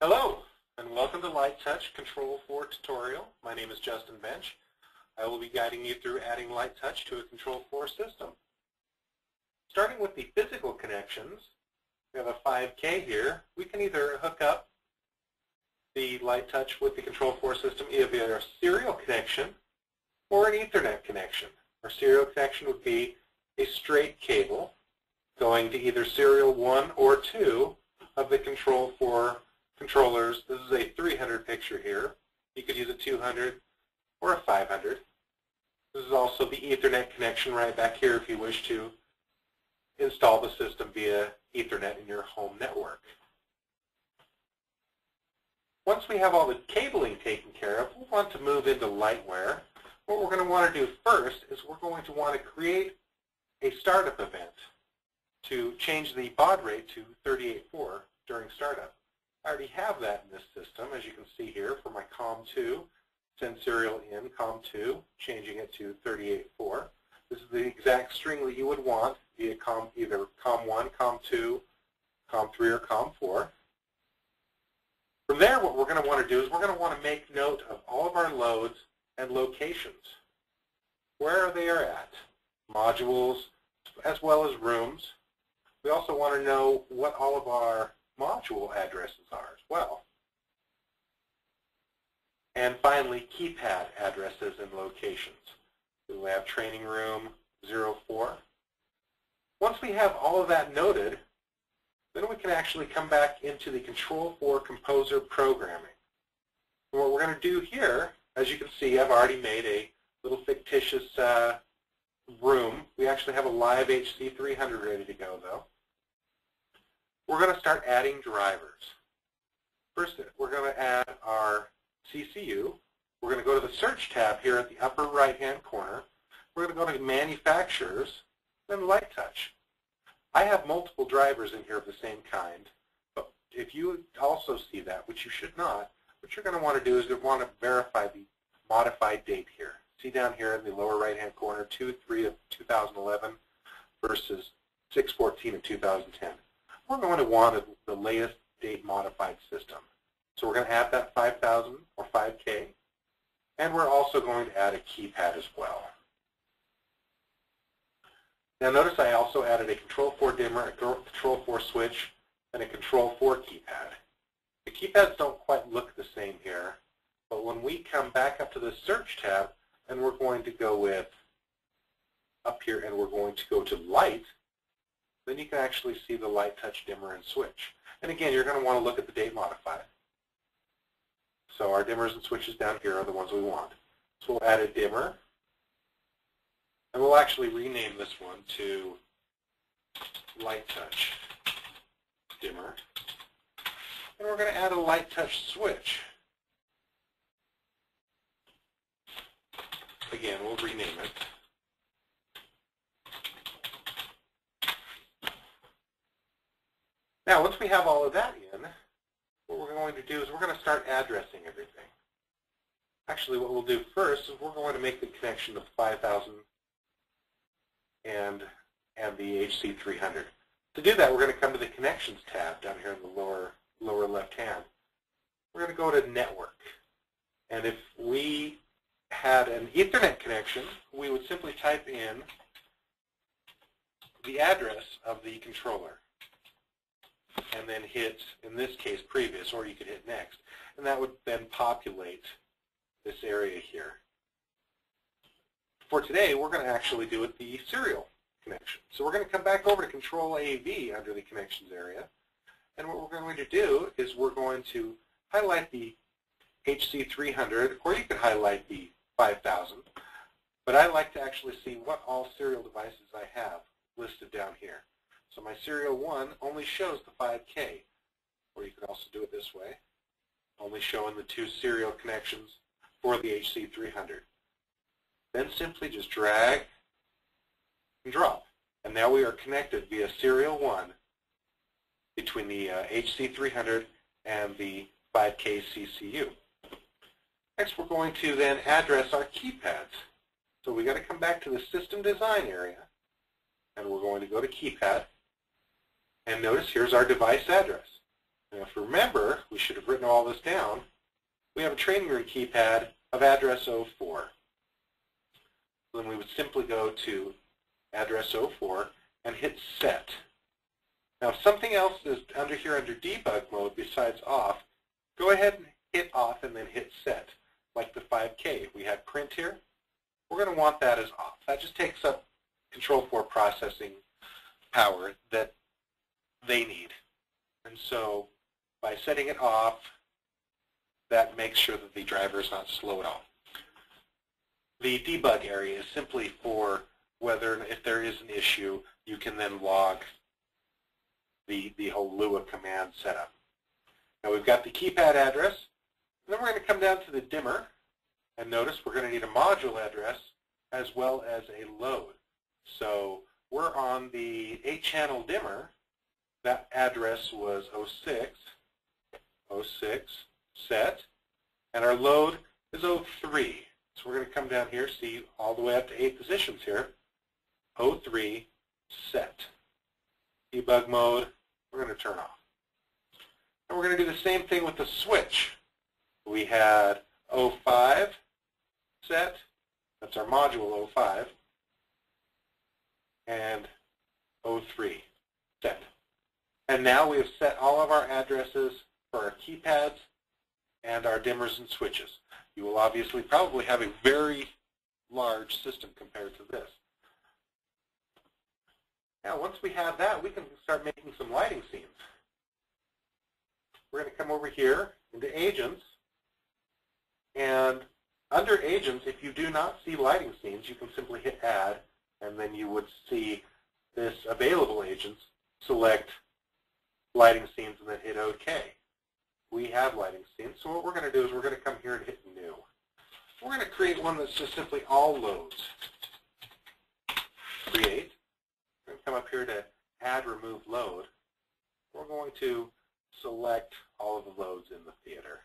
Hello, and welcome to LiteTouch Control4 tutorial. My name is Justin Bench. I will be guiding you through adding LiteTouch to a Control4 system. Starting with the physical connections, we have a 5K here. We can either hook up the LiteTouch with the Control4 system either via a serial connection or an Ethernet connection. Our serial connection would be a straight cable going to either serial 1 or 2 of the Control4 controllers. This is a 300 picture here. You could use a 200 or a 500. This is also the Ethernet connection right back here if you wish to install the system via Ethernet in your home network. Once we have all the cabling taken care of, we'll want to move into Lightware. What we're going to want to do first is we're going to want to create a startup event to change the baud rate to 38.4 during startup. I already have that in this system, as you can see here, for my COM2, send serial in COM2, changing it to 38.4. This is the exact string that you would want via either COM1, COM2, COM3, or COM4. From there, what we're going to want to do is we're going to want to make note of all of our loads and locations, where they are at, modules, as well as rooms. We also want to know what all of our module addresses are as well. And finally, keypad addresses and locations. We will have training room 04. Once we have all of that noted, then we can actually come back into the Control4 Composer programming. And what we're going to do here, as you can see, I've already made a little fictitious room. We actually have a live HC300 ready to go, though. We're going to start adding drivers. First, we're going to add our CCU. We're going to go to the Search tab here at the upper right-hand corner. We're going to go to Manufacturers, then LiteTouch. I have multiple drivers in here of the same kind, but if you also see that, which you should not, what you're going to want to do is you want to verify the modified date here. See down here in the lower right-hand corner, 2/3 of 2011 versus 6/14 of 2010. We're going to want the latest date modified system. So we're going to add that 5,000 or 5K, and we're also going to add a keypad as well. Now notice I also added a Control4 dimmer, a Control4 switch, and a Control4 keypad. The keypads don't quite look the same here, but when we come back up to the Search tab, and we're going to go with up here, and we're going to go to Light, then you can actually see the LiteTouch dimmer and switch. And again, you're going to want to look at the date modified. So our dimmers and switches down here are the ones we want. So we'll add a dimmer, and we'll actually rename this one to LiteTouch dimmer. And we're going to add a LiteTouch switch. Again, we'll rename it. Now, once we have all of that in, what we're going to do is we're going to start addressing everything. Actually, what we'll do first is we're going to make the connection of 5,000 and the HC300. To do that, we're going to come to the Connections tab down here in the lower left hand. We're going to go to Network. And if we had an Ethernet connection, we would simply type in the address of the controller, and then hit, in this case, previous, or you could hit next. And that would then populate this area here. For today, we're going to actually do it the serial connection. So we're going to come back over to Control AV under the Connections area. And what we're going to do is we're going to highlight the HC300, or you could highlight the 5,000. But I like to actually see what all serial devices I have listed down here. So my serial 1 only shows the 5K, or you could also do it this way, only showing the 2 serial connections for the HC300. Then simply just drag and drop. And now we are connected via serial 1 between the HC300 and the 5K CCU. Next, we're going to then address our keypads. So we got to come back to the System Design area, and we're going to go to Keypad. And notice here's our device address. Now, if you remember, we should have written all this down. We have a training room keypad of address 04. Then we would simply go to address 04 and hit set. Now, if something else is under here under debug mode besides off, go ahead and hit off and then hit set, like the 5K. If we had print here, we're going to want that as off. That just takes up Control4 processing power that they need. And so by setting it off, that makes sure that the driver is not slow at all. The debug area is simply for whether, if there is an issue, you can then log the whole Lua command setup. Now we've got the keypad address, and then we're going to come down to the dimmer, and notice we're going to need a module address as well as a load. So we're on the 8-channel dimmer. That address was 06 set, and our load is 03. So we're going to come down here, see all the way up to 8 positions here. 03 set. Debug mode, we're going to turn off. And we're going to do the same thing with the switch. We had 05 set, that's our module 05, and 03 set. And now we have set all of our addresses for our keypads and our dimmers and switches. You will obviously probably have a very large system compared to this. Now, once we have that, we can start making some lighting scenes. We're going to come over here into Agents, and under Agents, if you do not see lighting scenes, you can simply hit Add, and then you would see this Available Agents, select Lighting Scenes, and then hit OK. We have lighting scenes, so what we're going to do is we're going to come here and hit New. We're going to create one that's just simply all loads. Create. We're going to come up here to Add, Remove Load. We're going to select all of the loads in the theater.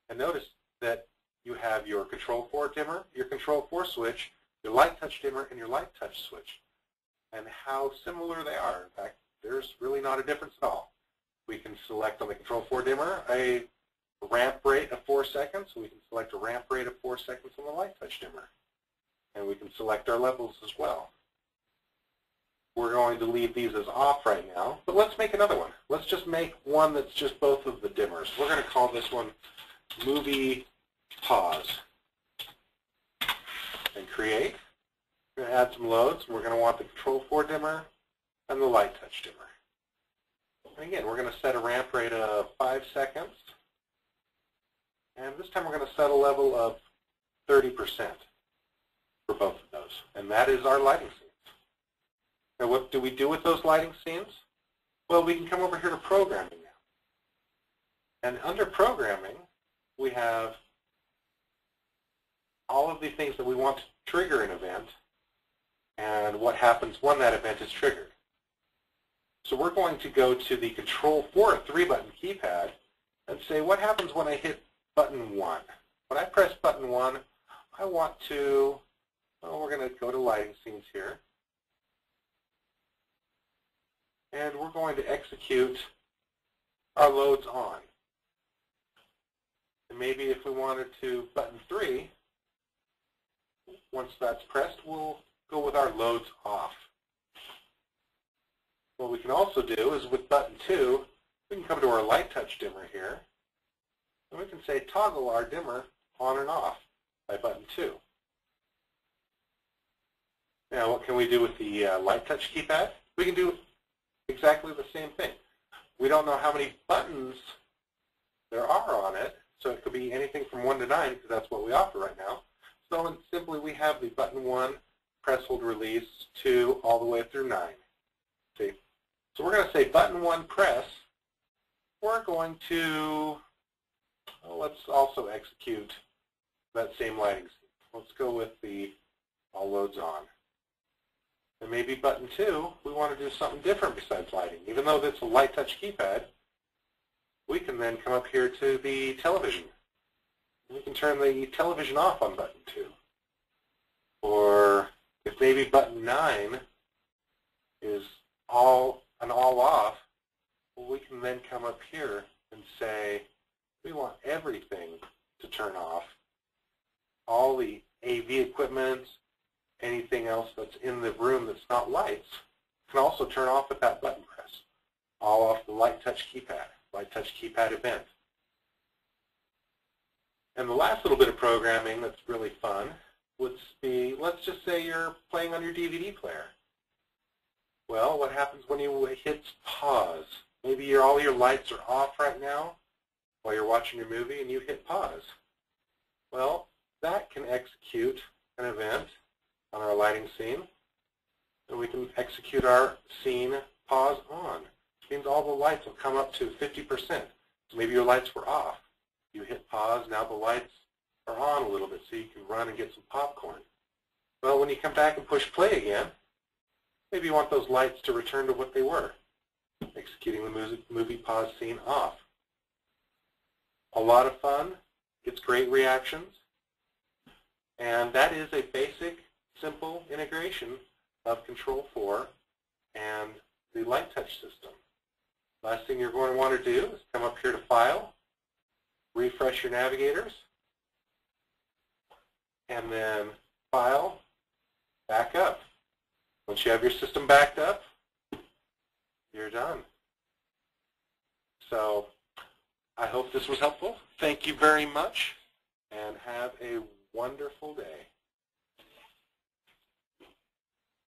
And notice that you have your Control4 dimmer, your Control4 switch, your LiteTouch dimmer, and your LiteTouch switch. And how similar they are. In fact, there's really not a difference at all. We can select on the Control4 dimmer a ramp rate of 4 seconds. We can select a ramp rate of 4 seconds on the LiteTouch dimmer. And we can select our levels as well. We're going to leave these as off right now, but let's make another one. Let's just make one that's just both of the dimmers. We're going to call this one Movie Pause. And create. We're going to add some loads. We're going to want the Control4 dimmer and the LiteTouch dimmer. And again, we're going to set a ramp rate of 5 seconds. And this time we're going to set a level of 30% for both of those. And that is our lighting scenes. Now what do we do with those lighting scenes? Well, we can come over here to Programming now. And under Programming, we have all of the things that we want to trigger an event and what happens when that event is triggered. So we're going to go to the Control4 3-button keypad and say, what happens when I hit button 1? When I press button 1, I want to, well, we're going to go to lighting scenes here. And we're going to execute our loads on. And maybe if we wanted to button 3, once that's pressed, we'll go with our loads off. What we can also do is with button 2, we can come to our LiteTouch dimmer here, and we can say toggle our dimmer on and off by button 2. Now what can we do with the LiteTouch keypad? We can do exactly the same thing. We don't know how many buttons there are on it, so it could be anything from 1 to 9 because that's what we offer right now. So simply we have the button 1, press, hold, release, 2, all the way through 9. See? So we're going to say button 1, press. We're going to, well, let's also execute that same lighting scheme. Let's go with the all loads on. And maybe button 2, we want to do something different besides lighting. Even though that's a LiteTouch keypad, we can then come up here to the television. We can turn the television off on button 2. Or if maybe button 9 is an all off, Well, we can then come up here and say we want everything to turn off. All the AV equipment, anything else that's in the room that's not lights, can also turn off with that button press. All off the LiteTouch keypad, LiteTouch keypad event. And the last little bit of programming that's really fun would be, let's just say you're playing on your DVD player. Well, what happens when you hit pause? Maybe all your lights are off right now while you're watching your movie and you hit pause. Well, that can execute an event on our lighting scene, and we can execute our scene pause on, which means all the lights will come up to 50%. So maybe your lights were off. You hit pause, now the lights are on a little bit so you can run and get some popcorn. Well, when you come back and push play again, maybe you want those lights to return to what they were, executing the movie pause scene off. A lot of fun, gets great reactions, and that is a basic, simple integration of Control4 and the LiteTouch system. Last thing you're going to want to do is come up here to File, refresh your navigators, and then File, back up. Once you have your system backed up, you're done. So I hope this was helpful. Thank you very much, and have a wonderful day.